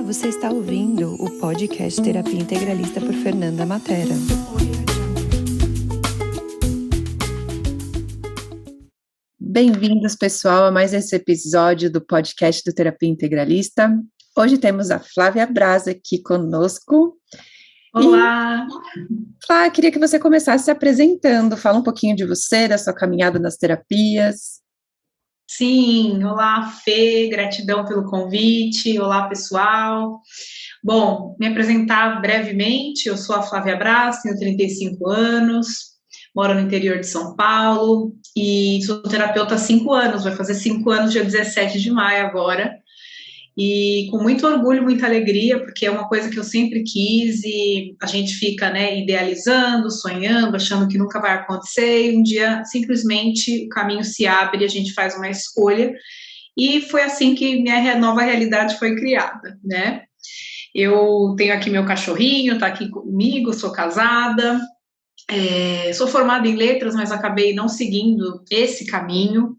Você está ouvindo o podcast Terapia Integralista por Fernanda Matera. Bem-vindos, pessoal, a mais esse episódio do podcast do Terapia Integralista. Hoje temos a Flávia Braz aqui conosco. Olá! Flávia, queria que você começasse se apresentando, fala um pouquinho de você, da sua caminhada nas terapias. Sim, olá, Fê, gratidão pelo convite, olá, pessoal. Bom, me apresentar brevemente, eu sou a Flávia Braz, tenho 35 anos, moro no interior de São Paulo e sou terapeuta há 5 anos, vai fazer 5 anos dia 17 de maio agora. E com muito orgulho, muita alegria, porque é uma coisa que eu sempre quis e a gente fica, idealizando, sonhando, achando que nunca vai acontecer e um dia, simplesmente, o caminho se abre e a gente faz uma escolha e foi assim que minha nova realidade foi criada, né? Eu tenho aqui meu cachorrinho, tá aqui comigo, sou casada, sou formada em letras, mas acabei não seguindo esse caminho.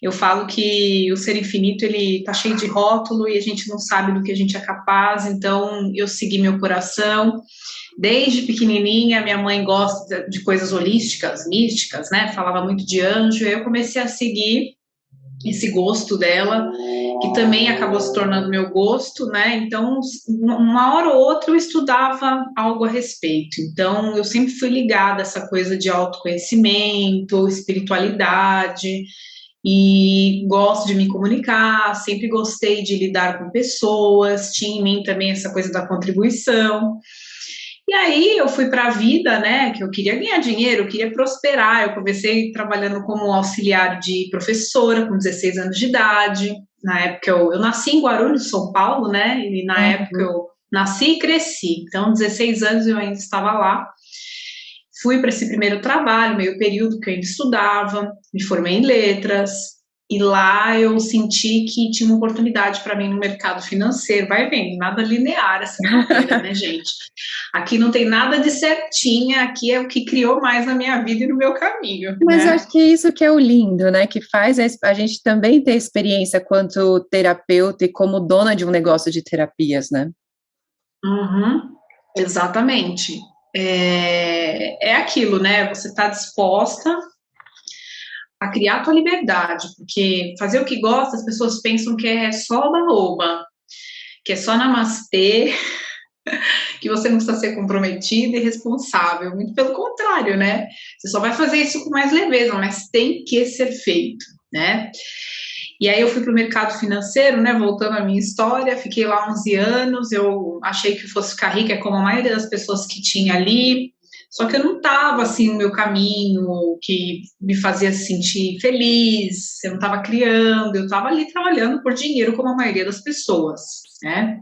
Eu falo que o ser infinito, ele tá cheio de rótulo e a gente não sabe do que a gente é capaz, então eu segui meu coração. Desde pequenininha, minha mãe gosta de coisas holísticas, místicas, né? Falava muito de anjo, e eu comecei a seguir esse gosto dela, que também acabou se tornando meu gosto, né? Então, uma hora ou outra eu estudava algo a respeito. Então, eu sempre fui ligada a essa coisa de autoconhecimento, espiritualidade, e gosto de me comunicar, sempre gostei de lidar com pessoas, tinha em mim também essa coisa da contribuição. E aí eu fui para a vida, né, que eu queria ganhar dinheiro, eu queria prosperar. Eu comecei trabalhando como auxiliar de professora com 16 anos de idade. Na época eu nasci em Guarulhos, São Paulo, né, e na época eu nasci e cresci. Então, 16 anos eu ainda estava lá. Fui para esse primeiro trabalho, meio período que eu ainda estudava, me formei em letras, e lá eu senti que tinha uma oportunidade para mim no mercado financeiro. Vai vendo, nada linear essa carreira, né, gente? Aqui não tem nada de certinha, aqui é o que criou mais na minha vida e no meu caminho. Mas né? eu acho que é isso que é o lindo, né? Que faz a gente também ter experiência quanto terapeuta e como dona de um negócio de terapias, né? Uhum, exatamente. É aquilo, né? Você está disposta a criar a tua liberdade, porque fazer o que gosta, as pessoas pensam que é só oba-oba, que é só namastê, que você não precisa ser comprometida e responsável. Muito pelo contrário, né? Você só vai fazer isso com mais leveza, mas tem que ser feito, né? E aí eu fui para o mercado financeiro, né, voltando à minha história, fiquei lá 11 anos, eu achei que fosse ficar rica, como a maioria das pessoas que tinha ali, só que eu não estava, assim, no meu caminho, que me fazia sentir feliz, eu não estava criando, eu estava ali trabalhando por dinheiro, como a maioria das pessoas, né?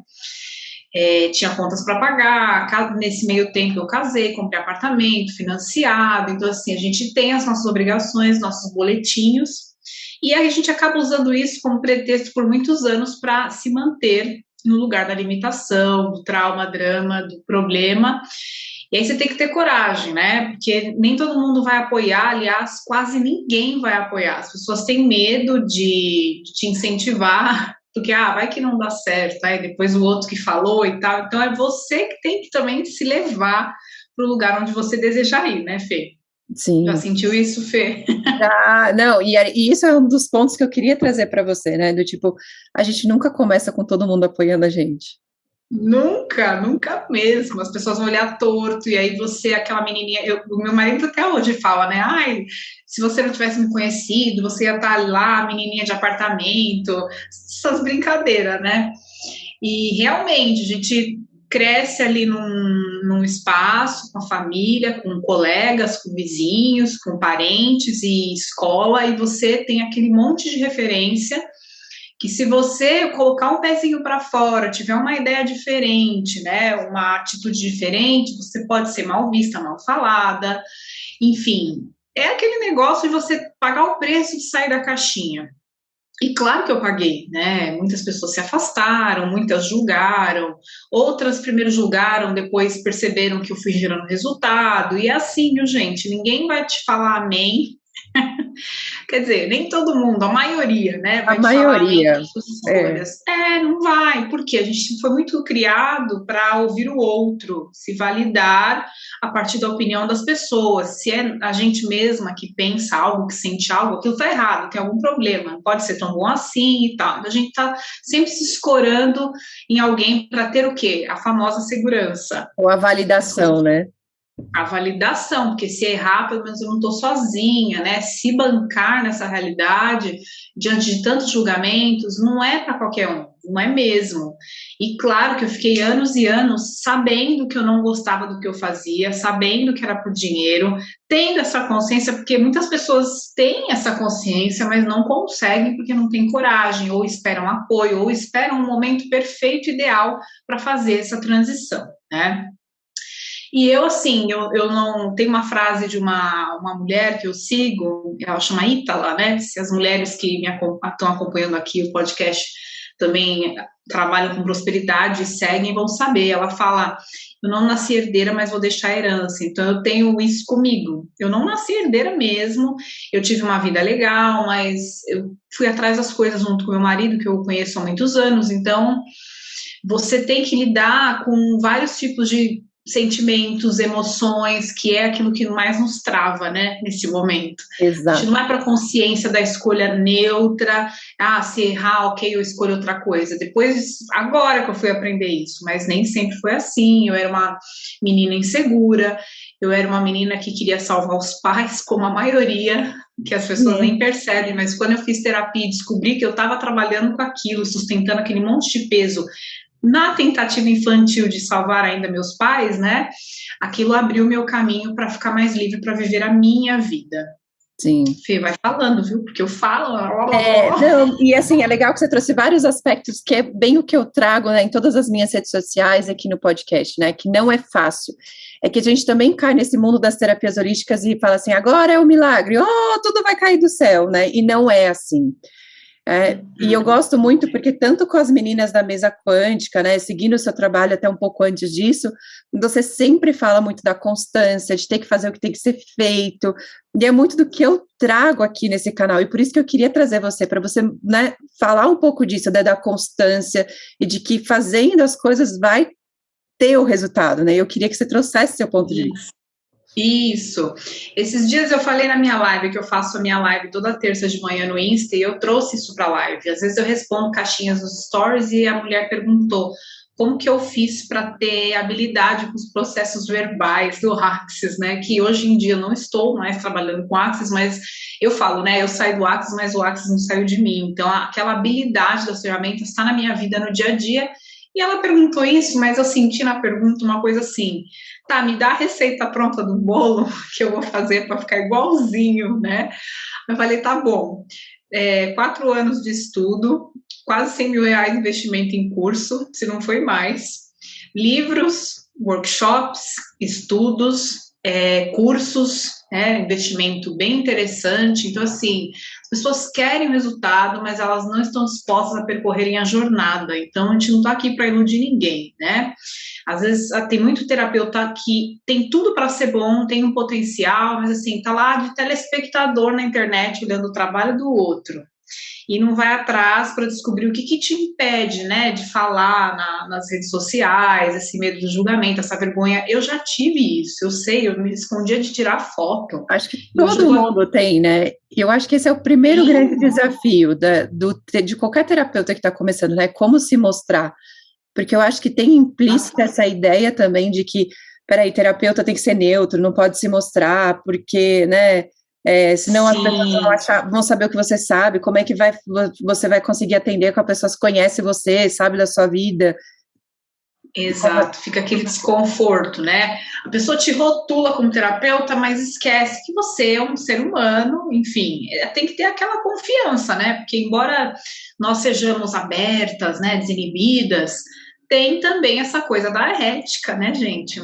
Tinha contas para pagar, nesse meio tempo eu casei, comprei apartamento, financiado, então, assim, a gente tem as nossas obrigações, nossos boletinhos, e aí a gente acaba usando isso como pretexto por muitos anos para se manter no lugar da limitação, do trauma, drama, do problema. E aí você tem que ter coragem, né? Porque nem todo mundo vai apoiar, aliás, quase ninguém vai apoiar. As pessoas têm medo de te incentivar, porque, vai que não dá certo, aí depois o outro que falou e tal. Então é você que tem que também se levar para o lugar onde você deseja ir, né, Fê? Sim. Já sentiu isso, Fê? Não, e isso é um dos pontos que eu queria trazer para você, né? Do tipo, a gente nunca começa com todo mundo apoiando a gente. Nunca, nunca mesmo. As pessoas vão olhar torto, e aí você, aquela menininha. O meu marido até hoje fala, né? Ai, se você não tivesse me conhecido, você ia estar lá, menininha de apartamento, essas brincadeiras, né? E realmente, a gente cresce ali num espaço, com a família, com colegas, com vizinhos, com parentes e escola, e você tem aquele monte de referência que se você colocar um pezinho para fora, tiver uma ideia diferente, né, uma atitude diferente, você pode ser mal vista, mal falada, enfim, é aquele negócio de você pagar o preço de sair da caixinha. E claro que eu paguei, né? Muitas pessoas se afastaram, muitas julgaram, outras primeiro julgaram, depois perceberam que eu fui gerando resultado, e é assim, viu, gente? Ninguém vai te falar amém Quer dizer, nem todo mundo, a maioria, né, vai A te falar nem maioria. das suas escolhas. Não vai, porque a gente foi muito criado para ouvir o outro, se validar a partir da opinião das pessoas. Se é a gente mesma que pensa algo, que sente algo, aquilo está errado, tem algum problema, não pode ser tão bom assim e tal. A gente está sempre se escorando em alguém para ter o quê? A famosa segurança. Ou a validação, né? A validação, porque se errar, pelo menos eu não estou sozinha, né? Se bancar nessa realidade, diante de tantos julgamentos, não é para qualquer um, não é mesmo. E claro que eu fiquei anos e anos sabendo que eu não gostava do que eu fazia, sabendo que era por dinheiro, tendo essa consciência, porque muitas pessoas têm essa consciência, mas não conseguem porque não têm coragem, ou esperam apoio, ou esperam um momento perfeito, ideal para fazer essa transição, né? E eu, assim, eu não... Tem uma frase de uma mulher que eu sigo, ela chama Ítala, né? Se as mulheres que estão acompanhando aqui o podcast também trabalham com prosperidade e seguem, vão saber. Ela fala, eu não nasci herdeira, mas vou deixar herança. Então, eu tenho isso comigo. Eu não nasci herdeira mesmo, eu tive uma vida legal, mas eu fui atrás das coisas junto com meu marido, que eu conheço há muitos anos. Então, você tem que lidar com vários tipos de sentimentos, emoções, que é aquilo que mais nos trava, né, nesse momento. Exato. A gente não é para consciência da escolha neutra, se errar, ok, eu escolho outra coisa. Depois, agora que eu fui aprender isso, mas nem sempre foi assim. Eu era uma menina insegura, eu era uma menina que queria salvar os pais, como a maioria, que as pessoas nem percebem, mas quando eu fiz terapia e descobri que eu estava trabalhando com aquilo, sustentando aquele monte de peso, na tentativa infantil de salvar ainda meus pais, né, aquilo abriu meu caminho para ficar mais livre, para viver a minha vida. Sim. Fê, vai falando, viu, porque eu falo... Não, e assim, é legal que você trouxe vários aspectos, que é bem o que eu trago, né, em todas as minhas redes sociais, aqui no podcast, né, que não é fácil. É que a gente também cai nesse mundo das terapias holísticas e fala assim, agora é o milagre, tudo vai cair do céu, né, e não é assim. E eu gosto muito porque tanto com as meninas da mesa quântica, né, seguindo o seu trabalho até um pouco antes disso, você sempre fala muito da constância, de ter que fazer o que tem que ser feito, e é muito do que eu trago aqui nesse canal, e por isso que eu queria trazer você, para você, né, falar um pouco disso, da constância, e de que fazendo as coisas vai ter o resultado, né, eu queria que você trouxesse seu ponto de vista. Isso. Esses dias eu falei na minha live, que eu faço a minha live toda terça de manhã no Insta, e eu trouxe isso para a live. Às vezes eu respondo caixinhas nos stories e a mulher perguntou como que eu fiz para ter habilidade com os processos verbais do Axis, né? Que hoje em dia eu não estou mais trabalhando com Axis, mas eu falo, né? Eu saí do Axis, mas o Axis não saiu de mim. Então, aquela habilidade das ferramentas está na minha vida no dia a dia. E ela perguntou isso, mas eu senti na pergunta uma coisa assim, tá, me dá a receita pronta do bolo que eu vou fazer para ficar igualzinho, né? Eu falei, tá bom, 4 anos de estudo, quase 100 mil reais de investimento em curso, se não foi mais, livros, workshops, estudos, cursos, investimento bem interessante. Então, assim, as pessoas querem o resultado, mas elas não estão dispostas a percorrerem a jornada. Então, a gente não está aqui para iludir ninguém, né? Às vezes, tem muito terapeuta que tem tudo para ser bom, tem um potencial, mas, assim, tá lá de telespectador na internet, olhando o trabalho do outro. E não vai atrás para descobrir o que te impede, né, de falar nas redes sociais, esse medo do julgamento, essa vergonha. Eu já tive isso, eu sei, eu me escondia de tirar foto. Acho que todo mundo tem, né? E eu acho que esse é o primeiro grande desafio de qualquer terapeuta que está começando, né? Como se mostrar. Porque eu acho que tem implícita essa ideia também de que, peraí, terapeuta tem que ser neutro, não pode se mostrar, porque, né... senão as pessoas vão saber o que você sabe, como é que você vai conseguir atender com a pessoa que conhece você, sabe da sua vida. Exato, fica aquele desconforto, né? A pessoa te rotula como terapeuta, mas esquece que você é um ser humano, enfim, tem que ter aquela confiança, né? Porque embora nós sejamos abertas, né, desinibidas, tem também essa coisa da ética, né, gente?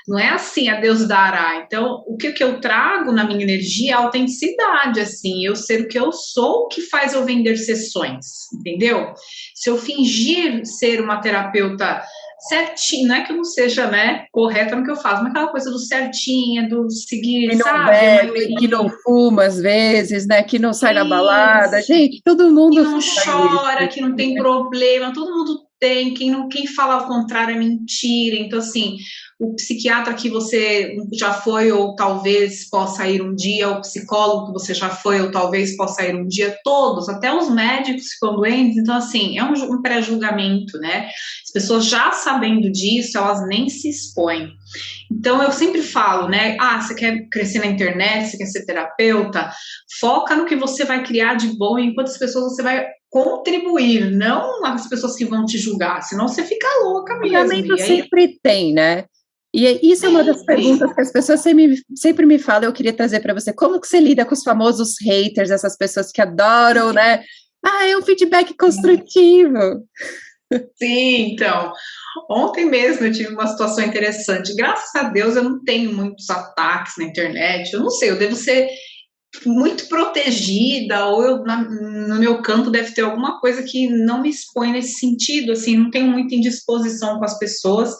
Não é assim, a Deus dará. Então, o que eu trago na minha energia é a autenticidade, assim, eu ser o que eu sou, o que faz eu vender sessões, entendeu? Se eu fingir ser uma terapeuta certinho, não é que eu não seja, né, correta no que eu faço, mas aquela coisa do certinha, do seguir, Que não sabe? bebe, que não fuma às vezes, né? Que não sai na balada. Isso. Gente, todo Que mundo não faz chora, isso. que não tem problema, todo mundo tem, quem fala ao contrário é mentira. Então, assim, o psiquiatra que você já foi ou talvez possa ir um dia, o psicólogo que você já foi ou talvez possa ir um dia, todos, até os médicos ficam doentes. Então, assim, é um pré-julgamento, né? As pessoas já sabendo disso, elas nem se expõem. Então, eu sempre falo, né? Você quer crescer na internet, você quer ser terapeuta? Foca no que você vai criar de bom e em quantas pessoas você vai contribuir, não as pessoas que vão te julgar, senão você fica louca mesmo. Julgamento E aí, sempre tem, né? E isso é uma das perguntas que as pessoas sempre me falam, eu queria trazer para você. Como que você lida com os famosos haters, essas pessoas que adoram, né? É um feedback construtivo. Sim, então, ontem mesmo eu tive uma situação interessante. Graças a Deus eu não tenho muitos ataques na internet. Eu não sei, eu devo ser muito protegida, ou no meu campo deve ter alguma coisa que não me expõe nesse sentido, assim, não tenho muita indisposição com as pessoas.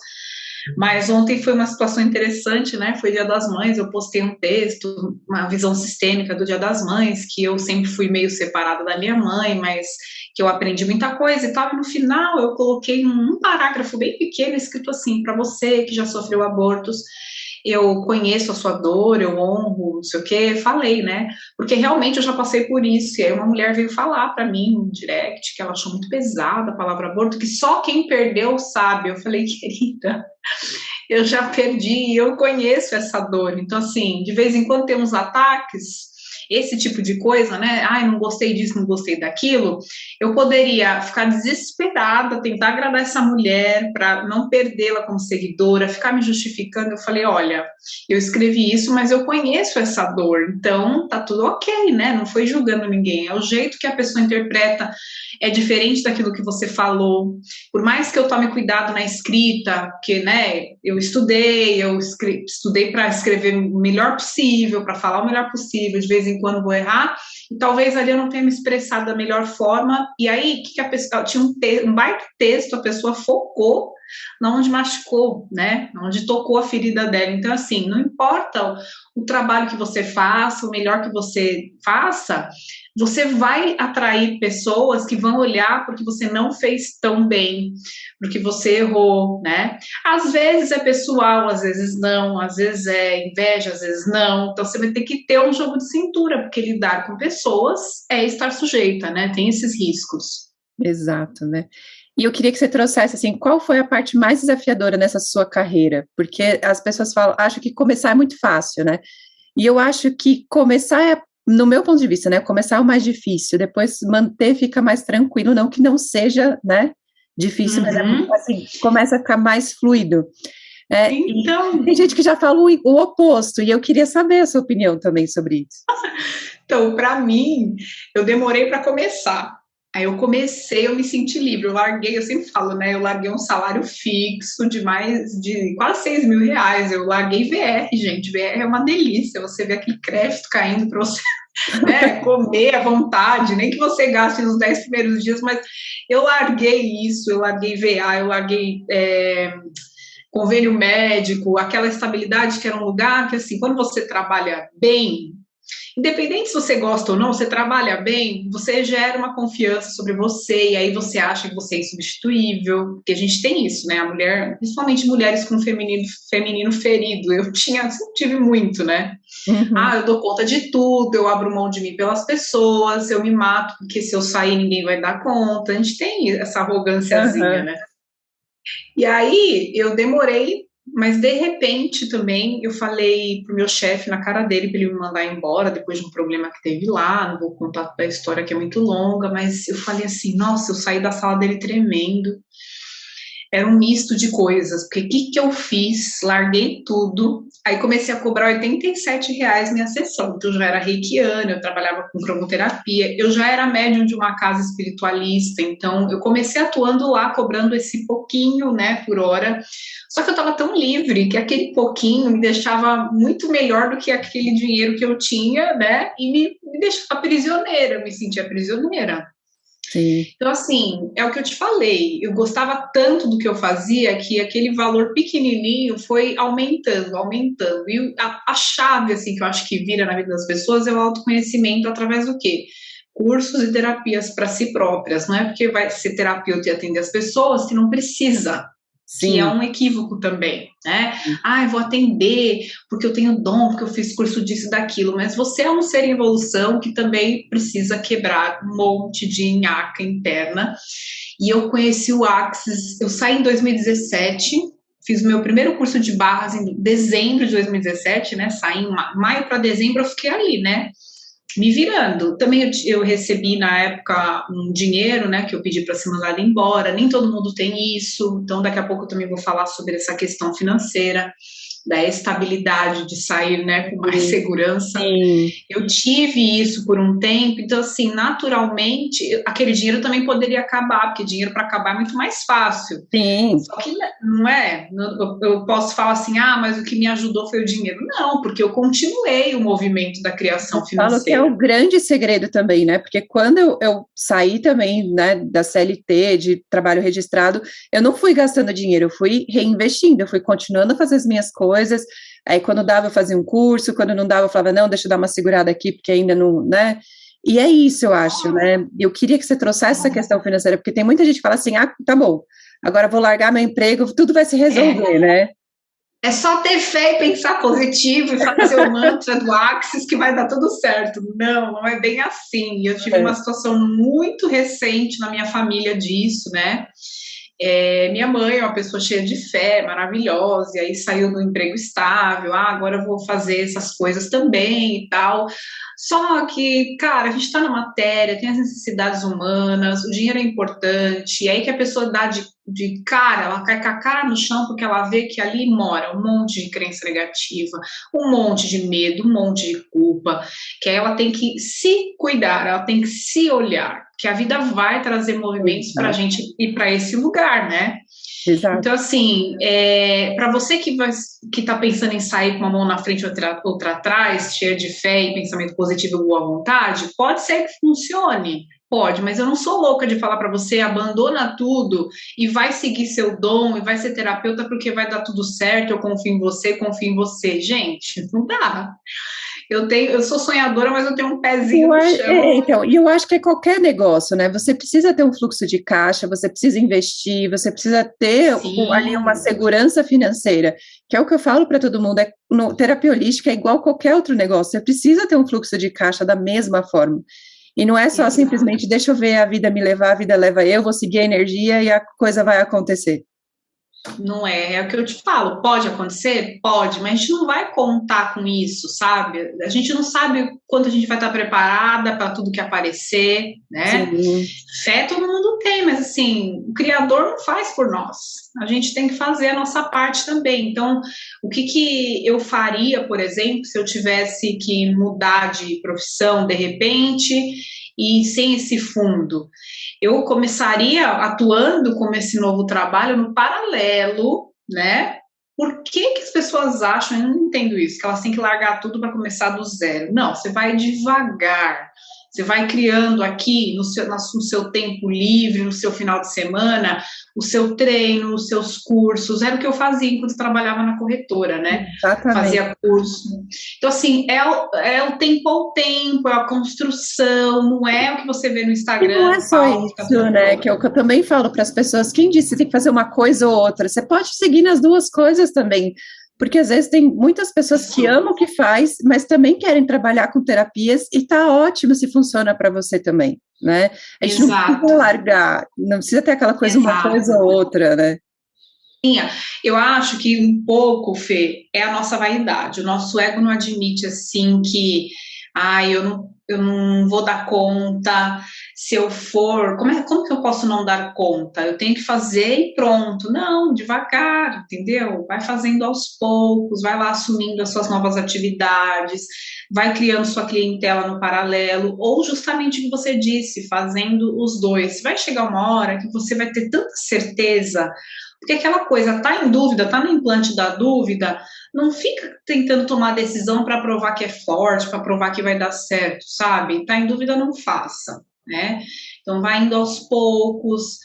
Mas ontem foi uma situação interessante, né? Foi Dia das Mães, eu postei um texto, uma visão sistêmica do Dia das Mães, que eu sempre fui meio separada da minha mãe, mas que eu aprendi muita coisa e tal. E no final eu coloquei um parágrafo bem pequeno escrito assim: para você que já sofreu abortos, eu conheço a sua dor, eu honro, não sei o quê, falei, né? Porque realmente eu já passei por isso. E aí uma mulher veio falar para mim no direct que ela achou muito pesada a palavra aborto, que só quem perdeu sabe. Eu falei, querida, eu já perdi e eu conheço essa dor. Então, assim, de vez em quando tem uns ataques, esse tipo de coisa, né? Não gostei disso, não gostei daquilo. Eu poderia ficar desesperada, tentar agradar essa mulher para não perdê-la como seguidora, ficar me justificando. Eu falei, olha, eu escrevi isso, mas eu conheço essa dor, então tá tudo ok, né? Não foi julgando ninguém. É o jeito que a pessoa interpreta, é diferente daquilo que você falou. Por mais que eu tome cuidado na escrita, porque, né, eu estudei para escrever o melhor possível, para falar o melhor possível, de vez em quando vou errar, e talvez ali eu não tenha me expressado da melhor forma, e aí, que a pessoa tinha um baita texto, a pessoa focou onde machucou, né, onde tocou a ferida dela. Então, assim, não importa o trabalho que você faça, o melhor que você faça, você vai atrair pessoas que vão olhar porque você não fez tão bem, porque você errou, né? Às vezes é pessoal, às vezes não, às vezes é inveja, às vezes não. Então você vai ter que ter um jogo de cintura, porque lidar com pessoas é estar sujeita, né? Tem esses riscos. Exato, né? E eu queria que você trouxesse, assim, qual foi a parte mais desafiadora nessa sua carreira? Porque as pessoas acham que começar é muito fácil, né? E eu acho que começar é, no meu ponto de vista, né, começar é o mais difícil, depois manter fica mais tranquilo, não que não seja, né, difícil, mas assim, começa a ficar mais fluido. Então, tem gente que já fala o oposto, e eu queria saber a sua opinião também sobre isso. Então, para mim, eu demorei para começar. Aí eu comecei, eu me senti livre, eu sempre falo, né, eu larguei um salário fixo de quase 6 mil reais, eu larguei VR, gente, VR é uma delícia, você vê aquele crédito caindo para você, né, comer à vontade, nem que você gaste nos 10 primeiros dias, mas eu larguei isso, eu larguei VA, eu larguei convênio médico, aquela estabilidade que era um lugar que, assim, quando você trabalha bem, independente se você gosta ou não, você trabalha bem, você gera uma confiança sobre você, e aí você acha que você é insubstituível, porque a gente tem isso, né, a mulher, principalmente mulheres com feminino ferido, eu sempre tive muito, né, eu dou conta de tudo, eu abro mão de mim pelas pessoas, eu me mato, porque se eu sair ninguém vai dar conta, a gente tem essa arrogânciazinha, né. E aí eu demorei, mas de repente também eu falei pro meu chefe na cara dele para ele me mandar embora depois de um problema que teve lá, não vou contar a história que é muito longa, mas eu falei assim, nossa, eu saí da sala dele tremendo, era um misto de coisas, porque o que eu fiz? Larguei tudo, aí comecei a cobrar R$87 minha sessão, então eu já era reikiana, eu trabalhava com cromoterapia, eu já era médium de uma casa espiritualista, então eu comecei atuando lá, cobrando esse pouquinho, né, por hora, só que eu estava tão livre que aquele pouquinho me deixava muito melhor do que aquele dinheiro que eu tinha, né, e me deixava prisioneira, eu me sentia prisioneira. Sim. Então, assim, é o que eu te falei, eu gostava tanto do que eu fazia que aquele valor pequenininho foi aumentando, aumentando. E a chave, assim, que eu acho que vira na vida das pessoas é o autoconhecimento através do quê? Cursos e terapias para si próprias, não é porque vai ser terapeuta e atender as pessoas que não precisa, que é Sim. um equívoco também, né? Ah, eu vou atender porque eu tenho dom, porque eu fiz curso disso e daquilo, mas você é um ser em evolução que também precisa quebrar um monte de nhaca interna. E eu conheci o Axis, eu saí em 2017, fiz o meu primeiro curso de barras em dezembro de 2017, né? Saí em maio para dezembro, eu fiquei ali, né? Me virando. Também eu recebi na época um dinheiro, né, que eu pedi para ser mandado embora. Nem todo mundo tem isso, então daqui a pouco eu também vou falar sobre essa questão financeira, da estabilidade de sair, né, com mais segurança. Sim. Eu tive isso por um tempo, então assim, naturalmente, aquele dinheiro também poderia acabar, porque dinheiro para acabar é muito mais fácil. Sim. Só que não é, eu posso falar assim, ah, mas o que me ajudou foi o dinheiro. Não, porque eu continuei o movimento da criação financeira. Falo que é o grande segredo também, né? Porque quando eu saí também, né, da CLT, de trabalho registrado, eu não fui gastando dinheiro, eu fui reinvestindo, eu fui continuando a fazer as minhas coisas. Aí quando dava eu fazia um curso, quando não dava eu falava, não, deixa eu dar uma segurada aqui, porque ainda não, né? E é isso, eu acho, né? Eu queria que você trouxesse essa questão financeira, porque tem muita gente que fala assim, ah, tá bom, agora eu vou largar meu emprego, tudo vai se resolver, né? É só ter fé e pensar positivo e fazer o mantra do Axis que vai dar tudo certo. Não, não é bem assim. Eu tive uma situação muito recente na minha família disso, né? Minha mãe é uma pessoa cheia de fé, maravilhosa, e aí saiu do emprego estável, agora eu vou fazer essas coisas também e tal. Só que, cara, a gente está na matéria, tem as necessidades humanas, o dinheiro é importante, e aí que a pessoa dá de cara, ela cai com a cara no chão porque ela vê que ali mora um monte de crença negativa, um monte de medo, um monte de culpa, que aí ela tem que se cuidar, ela tem que se olhar, que a vida vai trazer movimentos para a gente ir para esse lugar, né? Exato. Então, assim, para você que está pensando em sair com uma mão na frente e outra atrás, cheia de fé e pensamento positivo e boa vontade, pode ser que funcione. Pode, mas eu não sou louca de falar para você, abandona tudo e vai seguir seu dom e vai ser terapeuta porque vai dar tudo certo, eu confio em você, confio em você. Gente, não dá. Eu sou sonhadora, mas eu tenho um pezinho no chão. Então, e eu acho que é qualquer negócio, né? Você precisa ter um fluxo de caixa, você precisa investir, você precisa ter ali uma segurança financeira, que é o que eu falo para todo mundo, terapia holística é igual qualquer outro negócio, você precisa ter um fluxo de caixa da mesma forma. E não é só simplesmente, deixa eu ver a vida me levar, a vida leva eu, vou seguir a energia e a coisa vai acontecer. Não é o que eu te falo, pode acontecer? Pode, mas a gente não vai contar com isso, sabe? A gente não sabe quanto a gente vai estar preparada para tudo que aparecer, né? Sim. Fé todo mundo tem, mas assim, o Criador não faz por nós. A gente tem que fazer a nossa parte também. Então, o que eu faria, por exemplo, se eu tivesse que mudar de profissão de repente e sem esse fundo? Eu começaria atuando como esse novo trabalho no paralelo, né? Por que as pessoas acham, eu não entendo isso, que elas têm que largar tudo para começar do zero? Não, você vai devagar, você vai criando aqui no seu tempo livre, no seu final de semana, o seu treino, os seus cursos. Era o que eu fazia enquanto trabalhava na corretora, né? Exatamente. Fazia curso. Então, assim, é o tempo ao tempo, é a construção, não é o que você vê no Instagram. E não é só isso, né? Que é o que eu também falo para as pessoas. Quem disse que tem que fazer uma coisa ou outra? Você pode seguir nas duas coisas também. Porque às vezes tem muitas pessoas que amam o que faz, mas também querem trabalhar com terapias e tá ótimo se funciona para você também, né? A gente não precisa largar, não precisa ter aquela coisa, uma coisa ou outra, né? Eu acho que um pouco, Fê, é a nossa vaidade. O nosso ego não admite, assim, que eu não vou dar conta, se eu for, como que eu posso não dar conta? Eu tenho que fazer e pronto. Não, devagar, entendeu? Vai fazendo aos poucos, vai lá assumindo as suas novas atividades, vai criando sua clientela no paralelo, ou justamente o que você disse, fazendo os dois. Vai chegar uma hora que você vai ter tanta certeza, porque aquela coisa, tá em dúvida, tá no implante da dúvida, não fica tentando tomar decisão para provar que é forte, para provar que vai dar certo, sabe? Tá em dúvida, não faça. né? Então, vai indo aos poucos.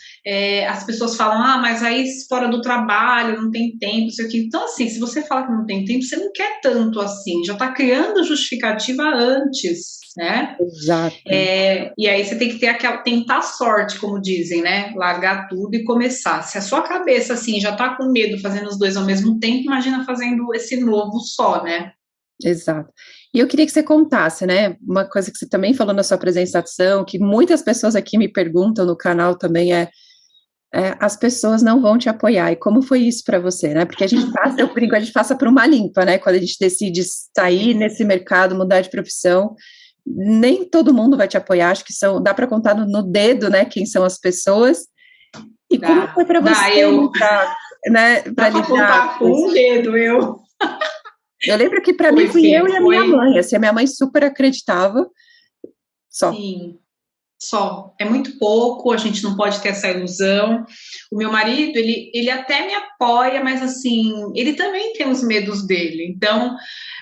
As pessoas falam, mas aí fora do trabalho, não tem tempo, isso aqui. Então, assim, se você fala que não tem tempo, você não quer tanto assim, já está criando justificativa antes, né? Exato. E aí você tem que tentar sorte, como dizem, né? Largar tudo e começar. Se a sua cabeça, assim, já está com medo fazendo os dois ao mesmo tempo, imagina fazendo esse novo só, né? Exato. E eu queria que você contasse, né, uma coisa que você também falou na sua apresentação, que muitas pessoas aqui me perguntam no canal também as pessoas não vão te apoiar, e como foi isso para você, né, porque a gente passa, eu brinco, a gente passa por uma limpa, né, quando a gente decide sair nesse mercado, mudar de profissão, nem todo mundo vai te apoiar, acho que dá para contar no dedo, né, quem são as pessoas, e como foi para você, né, para lidar? Contar com um dedo, Eu lembro que para mim fui eu e a minha mãe, assim, a minha mãe super acreditava, só. Sim, só. É muito pouco, a gente não pode ter essa ilusão. O meu marido, ele até me apoia, mas assim, ele também tem os medos dele. Então,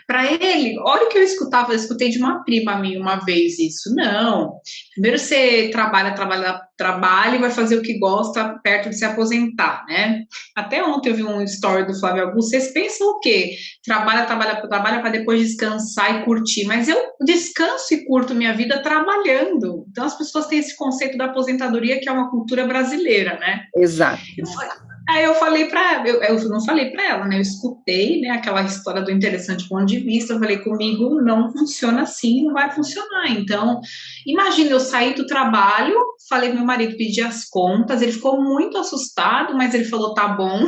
para ele, olha o que eu escutei de uma prima minha uma vez isso. Não, primeiro você trabalha e vai fazer o que gosta perto de se aposentar, né? Até ontem eu vi um story do Flávio Augusto, vocês pensam o quê? Trabalha para depois descansar e curtir, mas eu descanso e curto minha vida trabalhando. Então as pessoas têm esse conceito da aposentadoria que é uma cultura brasileira, né? Exato. Aí eu falei para eu não falei para ela, né? Eu escutei, né, aquela história do interessante ponto de vista. Eu falei, comigo não funciona assim, não vai funcionar. Então, imagina eu sair do trabalho, falei pro meu marido pedir as contas, ele ficou muito assustado, mas ele falou, tá bom.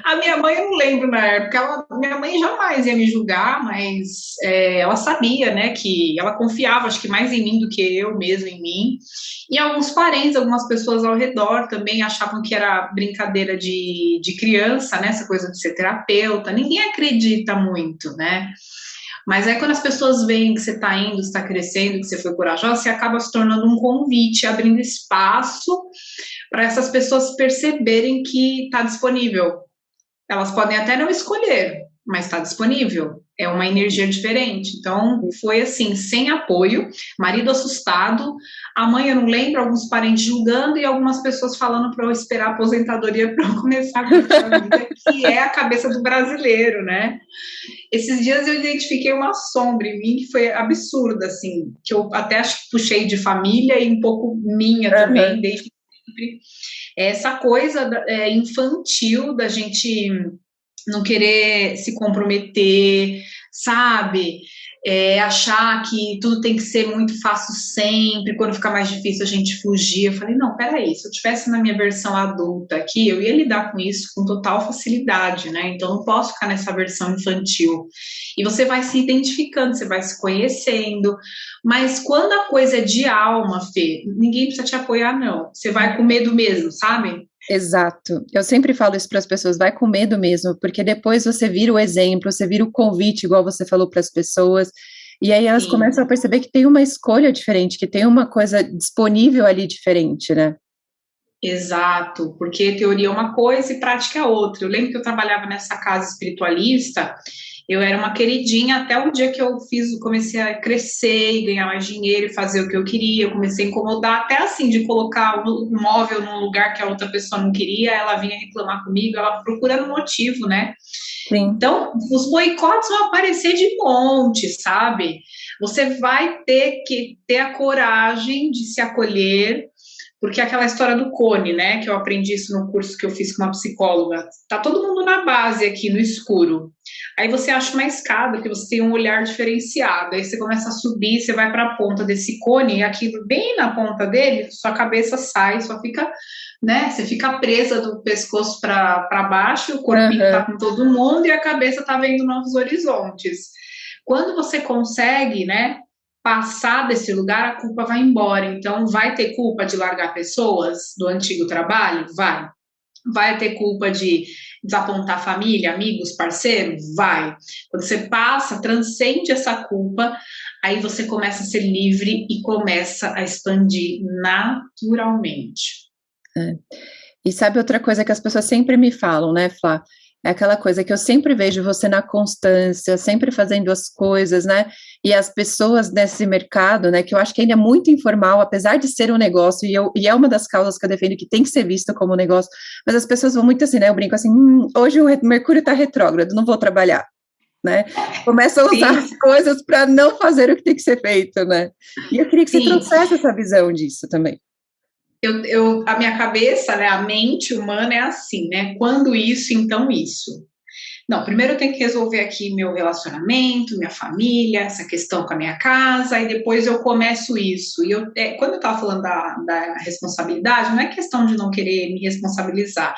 A minha mãe, eu não lembro na época, minha mãe jamais ia me julgar, mas ela sabia, né, que ela confiava, acho que mais em mim do que eu mesmo em mim. E alguns parentes, algumas pessoas ao redor também achavam que era brincadeira de criança, né, essa coisa de ser terapeuta. Ninguém acredita muito, né? Mas aí quando as pessoas veem que você está indo, você está crescendo, que você foi corajosa, você acaba se tornando um convite, abrindo espaço para essas pessoas perceberem que está disponível. Elas podem até não escolher, mas está disponível. É uma energia diferente. Então, foi assim, sem apoio, marido assustado, a mãe, eu não lembro, alguns parentes julgando e algumas pessoas falando para eu esperar a aposentadoria para eu começar a curtir a vida, que é a cabeça do brasileiro, né? Esses dias eu identifiquei uma sombra em mim que foi absurda, assim, que eu até acho que puxei de família e um pouco minha também, desde sempre. Essa coisa infantil da gente não querer se comprometer, sabe? Achar que tudo tem que ser muito fácil sempre, quando fica mais difícil a gente fugir. Eu falei, não, peraí, se eu tivesse na minha versão adulta aqui, eu ia lidar com isso com total facilidade, né? Então, não posso ficar nessa versão infantil. E você vai se identificando, você vai se conhecendo, mas quando a coisa é de alma, Fê, ninguém precisa te apoiar, não. Você vai com medo mesmo, sabe? Exato. Eu sempre falo isso para as pessoas, vai com medo mesmo, porque depois você vira o exemplo, você vira o convite, igual você falou para as pessoas, e aí elas começam a perceber que tem uma escolha diferente, que tem uma coisa disponível ali diferente, né? Exato, porque teoria é uma coisa e prática é outra. Eu lembro que eu trabalhava nessa casa espiritualista, eu era uma queridinha até o dia que eu comecei a crescer e ganhar mais dinheiro e fazer o que eu queria. Eu comecei a incomodar, até assim, de colocar o móvel num lugar que a outra pessoa não queria, ela vinha reclamar comigo, ela procurando motivo, né? Sim. Então, os boicotes vão aparecer de monte, sabe? Você vai ter que ter a coragem de se acolher, porque aquela história do cone, né, que eu aprendi isso no curso que eu fiz com uma psicóloga, tá todo mundo na base aqui, no escuro. Aí você acha uma escada, que você tem um olhar diferenciado, aí você começa a subir, você vai para a ponta desse cone, e aquilo bem na ponta dele, sua cabeça sai, só fica, né, você fica presa do pescoço para baixo, o corpinho tá com todo mundo, e a cabeça tá vendo novos horizontes. Quando você consegue, né, passar desse lugar, a culpa vai embora. Então, vai ter culpa de largar pessoas do antigo trabalho? Vai. Vai ter culpa de desapontar família, amigos, parceiros? Vai. Quando você passa, transcende essa culpa, aí você começa a ser livre e começa a expandir naturalmente. E sabe outra coisa que as pessoas sempre me falam, né, Flá? É aquela coisa que eu sempre vejo você na constância, sempre fazendo as coisas, né? E as pessoas nesse mercado, né? Que eu acho que ainda é muito informal, apesar de ser um negócio, e é uma das causas que eu defendo que tem que ser visto como um negócio, mas as pessoas vão muito assim, né? Eu brinco assim, hoje o Mercúrio está retrógrado, não vou trabalhar, né? Começam a usar as coisas para não fazer o que tem que ser feito, né? E eu queria que você trouxesse essa visão disso também. A minha cabeça, né, a mente humana é assim, né? Quando isso, então isso. Não, primeiro eu tenho que resolver aqui meu relacionamento, minha família, essa questão com a minha casa, e depois eu começo isso. E quando eu estava falando da responsabilidade, não é questão de não querer me responsabilizar,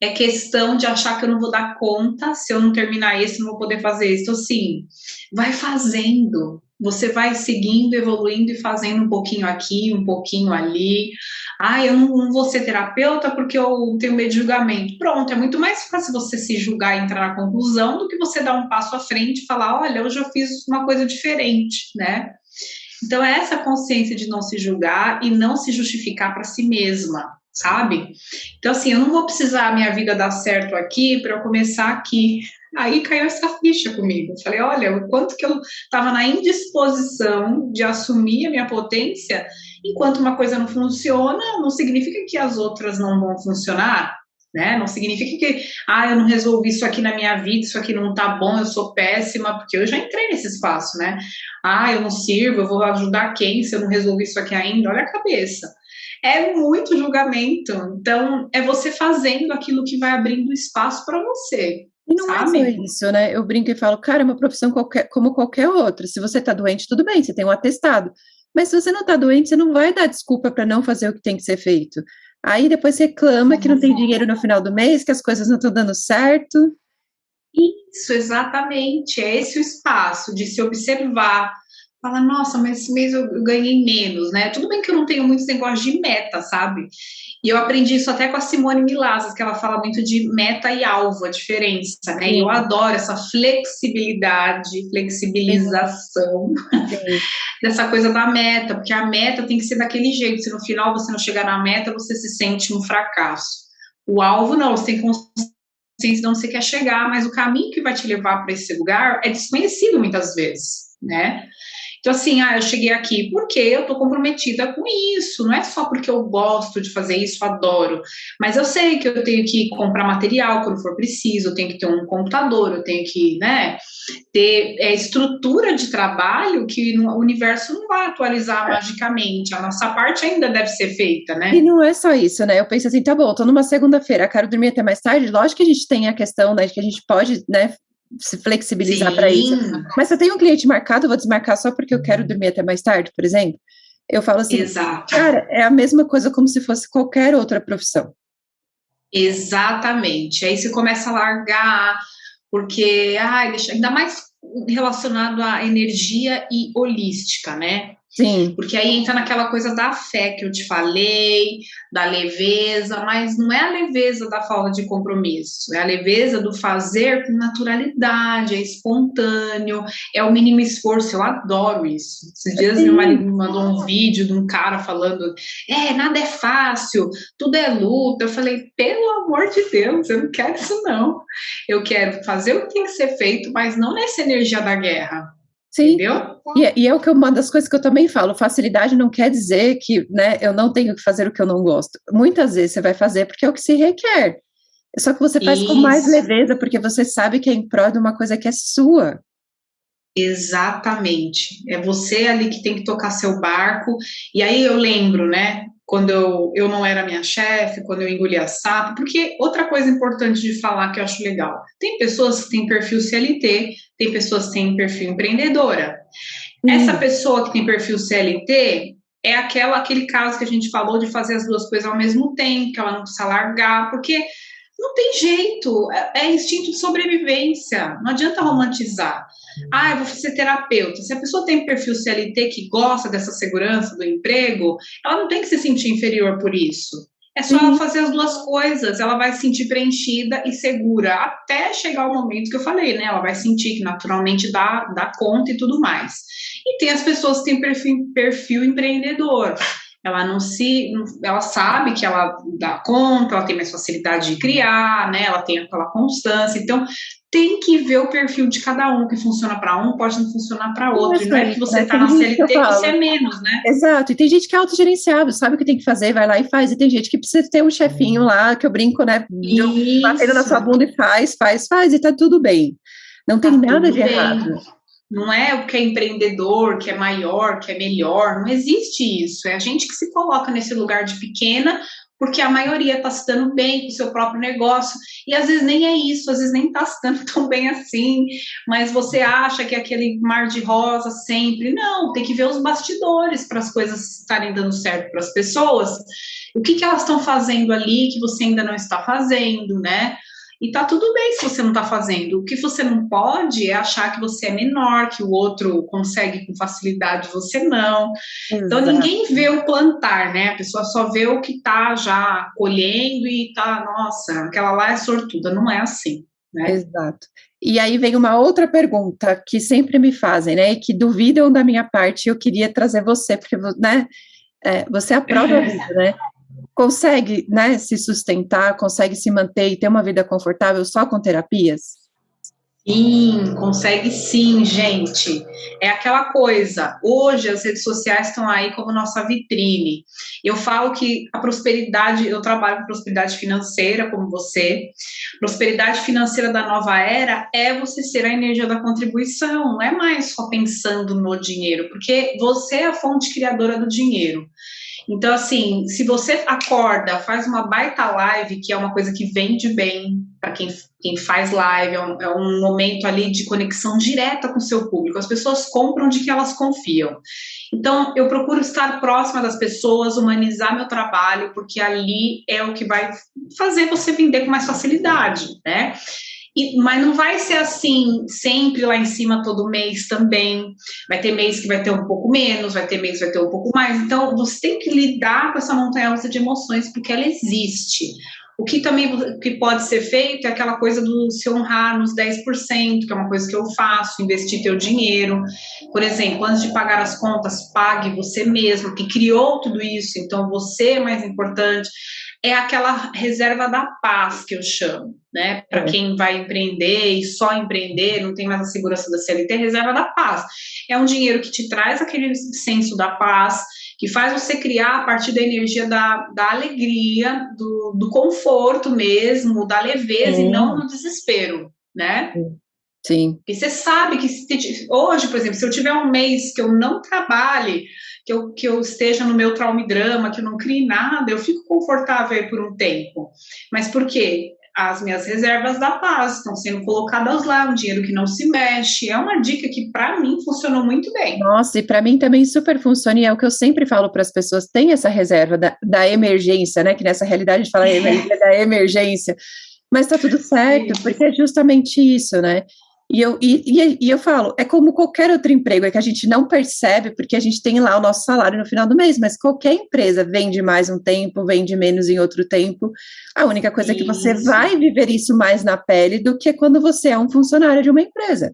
é questão de achar que eu não vou dar conta, se eu não terminar esse, não vou poder fazer isso. Então, assim, vai fazendo. Você vai seguindo, evoluindo e fazendo um pouquinho aqui, um pouquinho ali. Eu não vou ser terapeuta porque eu tenho medo de julgamento. Pronto, é muito mais fácil você se julgar e entrar na conclusão do que você dar um passo à frente e falar, olha, hoje eu fiz uma coisa diferente, né? Então, é essa consciência de não se julgar e não se justificar para si mesma, sabe? Então, assim, eu não vou precisar a minha vida dar certo aqui para eu começar aqui. Aí caiu essa ficha comigo. Eu falei, olha, o quanto que eu estava na indisposição de assumir a minha potência, enquanto uma coisa não funciona, não significa que as outras não vão funcionar, né? Não significa que, eu não resolvi isso aqui na minha vida, isso aqui não tá bom, eu sou péssima, porque eu já entrei nesse espaço, né? Eu não sirvo, eu vou ajudar quem se eu não resolvi isso aqui ainda? Olha a cabeça. É muito julgamento. Então, é você fazendo aquilo que vai abrindo espaço para você. E não sabe? É só isso, né? Eu brinco e falo, cara, é uma profissão como qualquer outra. Se você tá doente, tudo bem, você tem um atestado. Mas se você não tá doente, você não vai dar desculpa para não fazer o que tem que ser feito. Aí depois você reclama que não tem dinheiro no final do mês, que as coisas não estão dando certo. Isso, exatamente. É esse o espaço de se observar. Fala, nossa, mas esse mês eu ganhei menos, né? Tudo bem que eu não tenho muitos negócios de meta, sabe? E eu aprendi isso até com a Simone Milazas, que ela fala muito de meta e alvo, a diferença, né? E eu adoro essa flexibilidade, flexibilização dessa coisa da meta, porque a meta tem que ser daquele jeito. Se no final você não chegar na meta, você se sente um fracasso. O alvo, não, você tem consciência de onde você quer chegar, mas o caminho que vai te levar para esse lugar é desconhecido muitas vezes, né? Então, assim, eu cheguei aqui porque eu tô comprometida com isso, não é só porque eu gosto de fazer isso, adoro, mas eu sei que eu tenho que comprar material quando for preciso, eu tenho que ter um computador, eu tenho que, né, ter estrutura de trabalho que o universo não vai atualizar magicamente, a nossa parte ainda deve ser feita, né? E não é só isso, né? Eu penso assim, tá bom, tô numa segunda-feira, quero dormir até mais tarde, lógico que a gente tem a questão, né, de que a gente pode, né, se flexibilizar para isso. Mas se eu tenho um cliente marcado, eu vou desmarcar só porque eu quero dormir até mais tarde, por exemplo? Eu falo assim, cara, é a mesma coisa como se fosse qualquer outra profissão. Exatamente. Aí você começa a largar, porque, ainda mais relacionado à energia e holística, né? Sim. Porque aí entra naquela coisa da fé que eu te falei, da leveza, mas não é a leveza da falta de compromisso, é a leveza do fazer com naturalidade, é espontâneo, é o mínimo esforço, eu adoro isso. Esses dias meu marido me mandou um vídeo de um cara falando, nada é fácil, tudo é luta. Eu falei, pelo amor de Deus, eu não quero isso não. Eu quero fazer o que tem que ser feito, mas não nessa energia da guerra. Sim, entendeu? E é uma das coisas que eu também falo, facilidade não quer dizer que, né, eu não tenho que fazer o que eu não gosto. Muitas vezes você vai fazer porque é o que se requer. Só que você faz com mais leveza, porque você sabe que é em prol de uma coisa que é sua. Exatamente. É você ali que tem que tocar seu barco. E aí eu lembro, né, quando eu não era minha chefe, quando eu engolia sapo, porque outra coisa importante de falar que eu acho legal, tem pessoas que têm perfil CLT, tem pessoas que têm perfil empreendedora. Essa pessoa que tem perfil CLT é aquele caso que a gente falou de fazer as duas coisas ao mesmo tempo, que ela não precisa largar, porque não tem jeito, é instinto de sobrevivência, não adianta romantizar. Eu vou ser terapeuta. Se a pessoa tem perfil CLT que gosta dessa segurança do emprego, ela não tem que se sentir inferior por isso. É só ela fazer as duas coisas, ela vai se sentir preenchida e segura, até chegar o momento que eu falei, né? Ela vai sentir que naturalmente dá conta e tudo mais. E tem as pessoas que têm perfil empreendedor. ela ela sabe que ela dá conta, ela tem mais facilidade de criar, né? Ela tem aquela constância. Então, tem que ver o perfil de cada um, que funciona para um, pode não funcionar para outro. E não é que você está na CLT que você é menos, né? Exato, e tem gente que é autogerenciável, sabe o que tem que fazer, vai lá e faz. E tem gente que precisa ter um chefinho lá, que eu brinco, né? Batendo na sua bunda e faz, e tá tudo bem. Não tem nada de errado. Não é o que é empreendedor, que é maior, que é melhor, não existe isso. É a gente que se coloca nesse lugar de pequena, porque a maioria está se dando bem com o seu próprio negócio, e às vezes nem é isso, às vezes nem está se dando tão bem assim, mas você acha que é aquele mar de rosa sempre. Não, tem que ver os bastidores para as coisas estarem dando certo para as pessoas. O que elas estão fazendo ali que você ainda não está fazendo, né? E tá tudo bem se você não tá fazendo. O que você não pode é achar que você é menor, que o outro consegue com facilidade, você não. Exato. Então, ninguém vê o plantar, né? A pessoa só vê o que tá já colhendo e tá, nossa, aquela lá é sortuda. Não é assim, né? Exato. E aí vem uma outra pergunta que sempre me fazem, né? E que duvidam da minha parte, eu queria trazer você, porque, né? Você é a prova disso, né? Consegue, né, se sustentar, consegue se manter e ter uma vida confortável só com terapias? Sim, consegue sim, gente. É aquela coisa, hoje as redes sociais estão aí como nossa vitrine. Eu falo que a prosperidade, eu trabalho com prosperidade financeira, como você. Prosperidade financeira da nova era é você ser a energia da contribuição, não é mais só pensando no dinheiro, porque você é a fonte criadora do dinheiro. Então, assim, se você acorda, faz uma baita live, que é uma coisa que vende bem para quem faz live, é um momento ali de conexão direta com o seu público. As pessoas compram de que elas confiam. Então, eu procuro estar próxima das pessoas, humanizar meu trabalho, porque ali é o que vai fazer você vender com mais facilidade, né? Mas não vai ser assim, sempre lá em cima todo mês também. Vai ter mês que vai ter um pouco menos, vai ter mês que vai ter um pouco mais. Então, você tem que lidar com essa montanha-russa de emoções, porque ela existe. O que também que pode ser feito é aquela coisa do se honrar nos 10%, que é uma coisa que eu faço, investir teu dinheiro. Por exemplo, antes de pagar as contas, pague você mesmo, que criou tudo isso, então você é mais importante. É aquela reserva da paz que eu chamo, né? Para quem vai empreender e só empreender, não tem mais a segurança da CLT, reserva da paz. É um dinheiro que te traz aquele senso da paz, que faz você criar a partir da energia da alegria, do conforto mesmo, da leveza e não do desespero, né? Sim. E você sabe que hoje, por exemplo, se eu tiver um mês que eu não trabalhe, que eu esteja no meu traumidrama, que eu não crie nada, eu fico confortável aí por um tempo. Mas por quê? As minhas reservas da paz estão sendo colocadas lá, um dinheiro que não se mexe. É uma dica que, para mim, funcionou muito bem. Nossa, e para mim também super funciona, e é o que eu sempre falo para as pessoas, tem essa reserva da emergência, né, que nessa realidade a gente fala da emergência, mas tá tudo certo, porque é justamente isso, né? E eu falo, é como qualquer outro emprego, é que a gente não percebe, porque a gente tem lá o nosso salário no final do mês, mas qualquer empresa vende mais um tempo, vende menos em outro tempo. A única coisa é que você vai viver isso mais na pele do que quando você é um funcionário de uma empresa.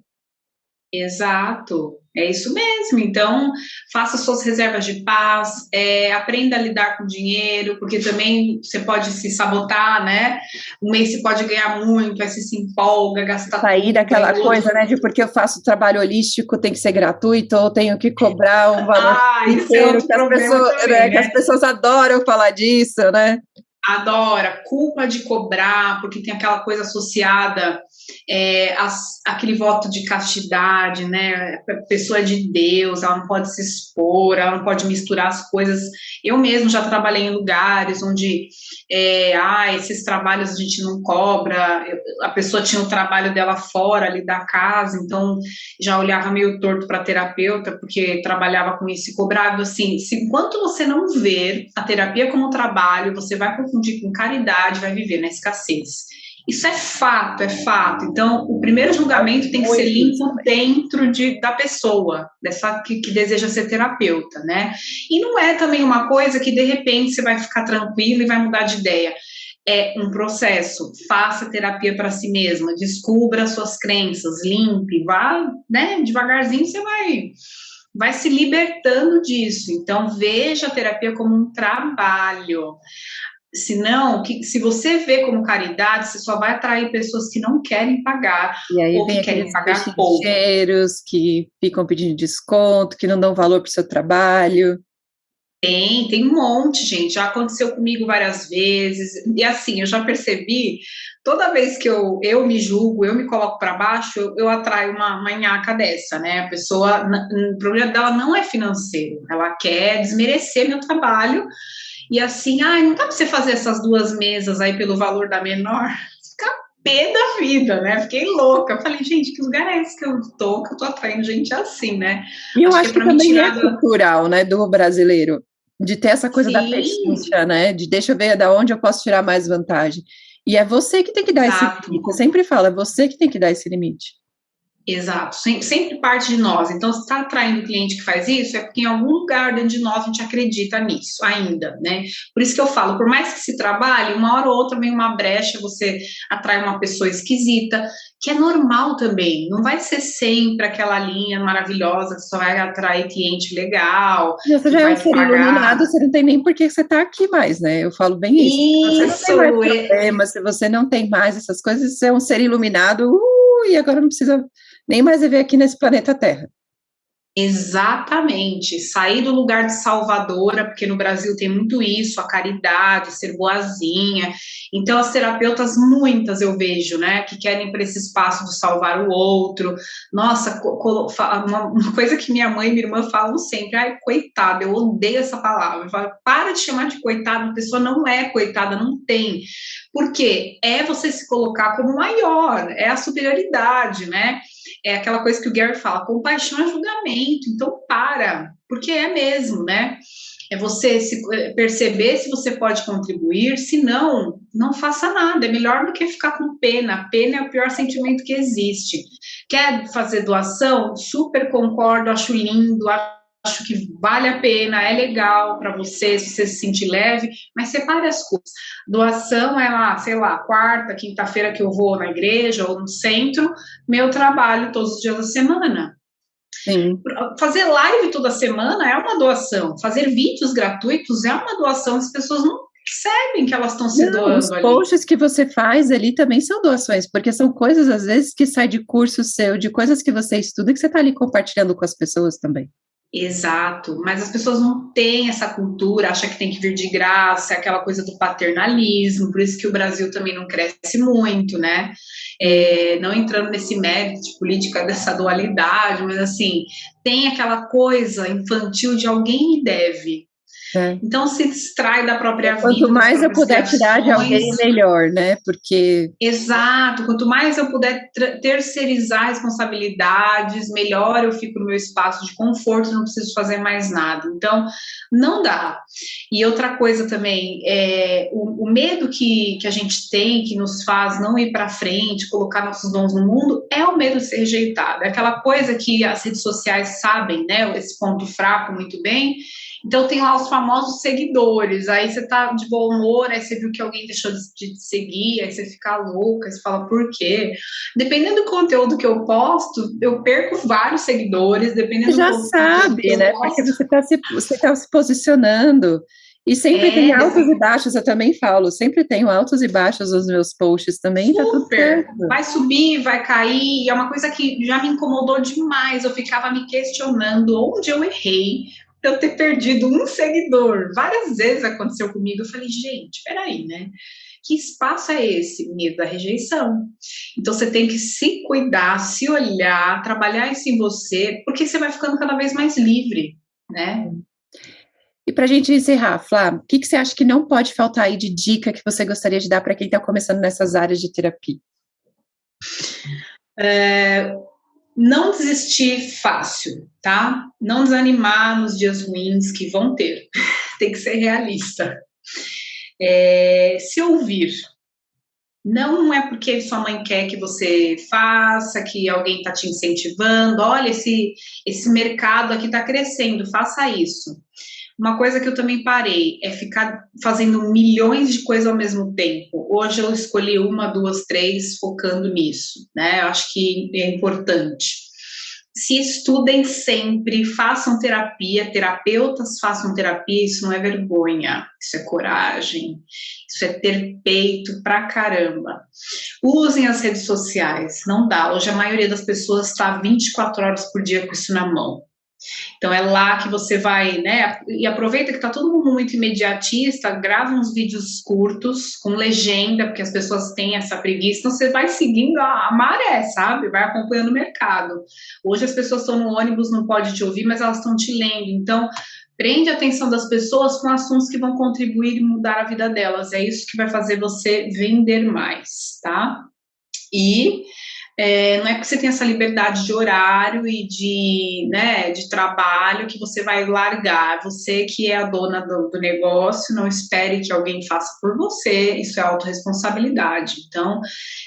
Exato, é isso mesmo. Então, faça suas reservas de paz, aprenda a lidar com dinheiro, porque também você pode se sabotar, né? Um mês você pode ganhar muito, aí você se empolga, gastar sair daquela coisa, né, de porque eu faço trabalho holístico, tem que ser gratuito, ou tenho que cobrar um valor inteiro, que as pessoas adoram falar disso, né? Adora, culpa de cobrar, porque tem aquela coisa associada, aquele voto de castidade, né? A pessoa é de Deus, ela não pode se expor, ela não pode misturar as coisas. Eu mesmo já trabalhei em lugares onde, esses trabalhos a gente não cobra, a pessoa tinha o trabalho dela fora ali da casa, então já olhava meio torto para a terapeuta, porque trabalhava com isso e cobrava, assim, enquanto você não ver a terapia como trabalho, você vai confundir com caridade, vai viver na escassez. Isso é fato, é fato. Então, o primeiro julgamento tem que ser limpo dentro da pessoa, dessa que deseja ser terapeuta, né? E não é também uma coisa que, de repente, você vai ficar tranquilo e vai mudar de ideia. É um processo. Faça terapia para si mesma, descubra suas crenças, limpe, vá, né? Devagarzinho você vai vai se libertando disso. Então, veja a terapia como um trabalho. Senão, se você vê como caridade, você só vai atrair pessoas que não querem pagar, E aí ou vem que querem aqueles pagar pouco. bicheiros que ficam pedindo desconto, que não dão valor para o seu trabalho. Tem um monte, gente. Já aconteceu comigo várias vezes. E assim, eu já percebi, toda vez que eu me julgo, eu me coloco para baixo, eu atraio uma nhaca dessa, né? A pessoa, o problema dela não é financeiro, ela quer desmerecer meu trabalho. E assim, não dá para você fazer essas 2 mesas aí pelo valor da menor? Fica pé da vida, né? Fiquei louca. Eu falei, gente, que lugar é esse que eu tô atraindo gente assim, né? E eu acho que é para me também tirar é cultural, né, do brasileiro, de ter essa coisa da pechincha, né, de deixa eu ver da onde eu posso tirar mais vantagem. E é você que tem que dar esse limite. Eu sempre falo, é você que tem que dar esse limite. Exato, sempre parte de nós. Então, se está atraindo cliente que faz isso, é porque em algum lugar dentro de nós a gente acredita nisso ainda, né? Por isso que eu falo, por mais que se trabalhe, uma hora ou outra vem uma brecha, você atrai uma pessoa esquisita, que é normal também. Não vai ser sempre aquela linha maravilhosa que só vai atrair cliente legal. Você já é um ser iluminado, você não tem nem por que você está aqui mais, né? Eu falo bem isso. Se você não tem mais problema, se você não tem mais essas coisas, você é um ser iluminado, e agora não precisa nem mais viver aqui nesse planeta Terra. Exatamente, sair do lugar de salvadora, porque no Brasil tem muito isso, a caridade, ser boazinha. Então, as terapeutas, muitas eu vejo, né, que querem para esse espaço de salvar o outro. Nossa, uma coisa que minha mãe e minha irmã falam sempre, ai, coitada, eu odeio essa palavra. Eu falo, para de chamar de coitada, a pessoa não é coitada, não tem. Porque é você se colocar como maior, é a superioridade, né? É aquela coisa que o Gary fala, compaixão é julgamento, então porque é mesmo, né? É você perceber se você pode contribuir, se não, não faça nada, é melhor do que ficar com pena. Pena é o pior sentimento que existe. Quer fazer doação? Super concordo, acho lindo, acho que vale a pena, é legal para você, se você se sentir leve, mas separe as coisas. Doação é lá, sei lá, quarta, quinta-feira que eu vou na igreja ou no centro, meu trabalho todos os dias da semana. Sim. Fazer live toda semana é uma doação, fazer vídeos gratuitos é uma doação, as pessoas não percebem que elas estão se doando ali. Os posts que você faz ali também são doações, porque são coisas, às vezes, que saem de curso seu, de coisas que você estuda, que você está ali compartilhando com as pessoas também. Exato, mas as pessoas não têm essa cultura, acham que tem que vir de graça, aquela coisa do paternalismo, por isso que o Brasil também não cresce muito, né? Não entrando nesse mérito de política dessa dualidade, mas assim, tem aquela coisa infantil de alguém me deve. Então se distrai da própria vida. Quanto mais eu puder tirar de alguém, melhor, né? Porque... Exato, quanto mais eu puder terceirizar responsabilidades, melhor eu fico no meu espaço de conforto, não preciso fazer mais nada. Então, não dá. E outra coisa também, o medo que a gente tem, que nos faz não ir para frente, colocar nossos dons no mundo, é o medo de ser rejeitado. É aquela coisa que as redes sociais sabem, né? Esse ponto fraco muito bem. Então tem lá os famosos seguidores, aí você tá de bom humor, aí você viu que alguém deixou de te seguir, aí você fica louca, aí você fala, por quê? Dependendo do conteúdo que eu posto, eu perco vários seguidores, dependendo você já do conteúdo sabe, que eu né? posto. Porque você tá se posicionando, e sempre tem altos e baixos, eu também falo, sempre tenho altos e baixos nos meus posts também, tá tudo certo. Vai subir, vai cair, e é uma coisa que já me incomodou demais, eu ficava me questionando onde eu errei, eu ter perdido um seguidor. Várias vezes aconteceu comigo. Eu falei, gente, peraí, né? Que espaço é esse? Medo da rejeição. Então, você tem que se cuidar, se olhar, trabalhar isso em você, porque você vai ficando cada vez mais livre, né? E para a gente encerrar, Flá, o que você acha que não pode faltar aí de dica que você gostaria de dar para quem está começando nessas áreas de terapia? Não desistir fácil, tá? Não desanimar nos dias ruins que vão ter. Tem que ser realista. Se ouvir. Não é porque sua mãe quer que você faça, que alguém está te incentivando. Olha, esse mercado aqui está crescendo, faça isso. Uma coisa que eu também parei é ficar fazendo milhões de coisas ao mesmo tempo. Hoje eu escolhi 1, 2, 3, focando nisso, né? Eu acho que é importante. se estudem sempre, façam terapia, terapeutas façam terapia, isso não é vergonha, isso é coragem, isso é ter peito pra caramba. Usem as redes sociais, não dá, hoje a maioria das pessoas está 24 horas por dia com isso na mão. Então é lá que você vai, né, e aproveita que está todo mundo muito imediatista, grava uns vídeos curtos, com legenda, porque as pessoas têm essa preguiça, então você vai seguindo a maré, sabe, vai acompanhando o mercado. Hoje as pessoas estão no ônibus, não pode te ouvir, mas elas estão te lendo, então prende a atenção das pessoas com assuntos que vão contribuir e mudar a vida delas, é isso que vai fazer você vender mais, tá? E não é porque você tem essa liberdade de horário e de trabalho que você vai largar. Você que é a dona do negócio, não espere que alguém faça por você, isso é autorresponsabilidade. Então,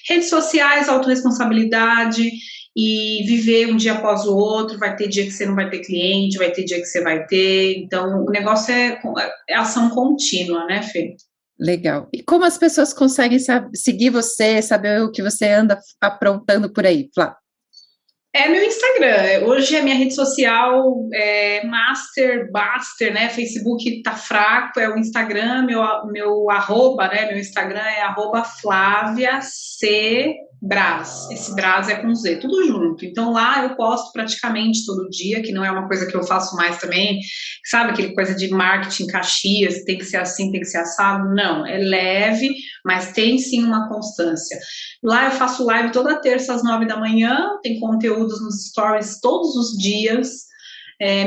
redes sociais, autorresponsabilidade e viver um dia após o outro, vai ter dia que você não vai ter cliente, vai ter dia que você vai ter, então o negócio é ação contínua, né, Fê? Legal. E como as pessoas conseguem seguir você, saber o que você anda aprontando por aí, Flá? É meu Instagram. Hoje a minha rede social é Buster, né? Facebook tá fraco, é o Instagram, meu arroba, né? Meu Instagram é @Flávia C. Braz. Esse Braz é com Z, tudo junto. Então lá eu posto praticamente todo dia, que não é uma coisa que eu faço mais também, sabe, aquele coisa de marketing Caxias, tem que ser assim, tem que ser assado. Não, é leve, mas tem sim uma constância. Lá eu faço live toda terça às 9 da manhã, tem conteúdos nos stories todos os dias,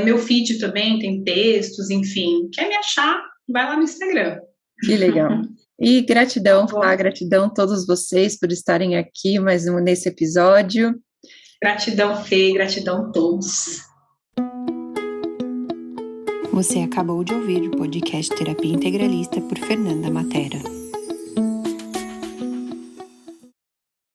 meu feed também tem textos, enfim. Quer me achar? Vai lá no Instagram. Que legal. E gratidão, Flá, gratidão a todos vocês por estarem aqui nesse episódio. Gratidão, Fê, gratidão a todos. Você acabou de ouvir o podcast Terapia Integralista por Fernanda Matera.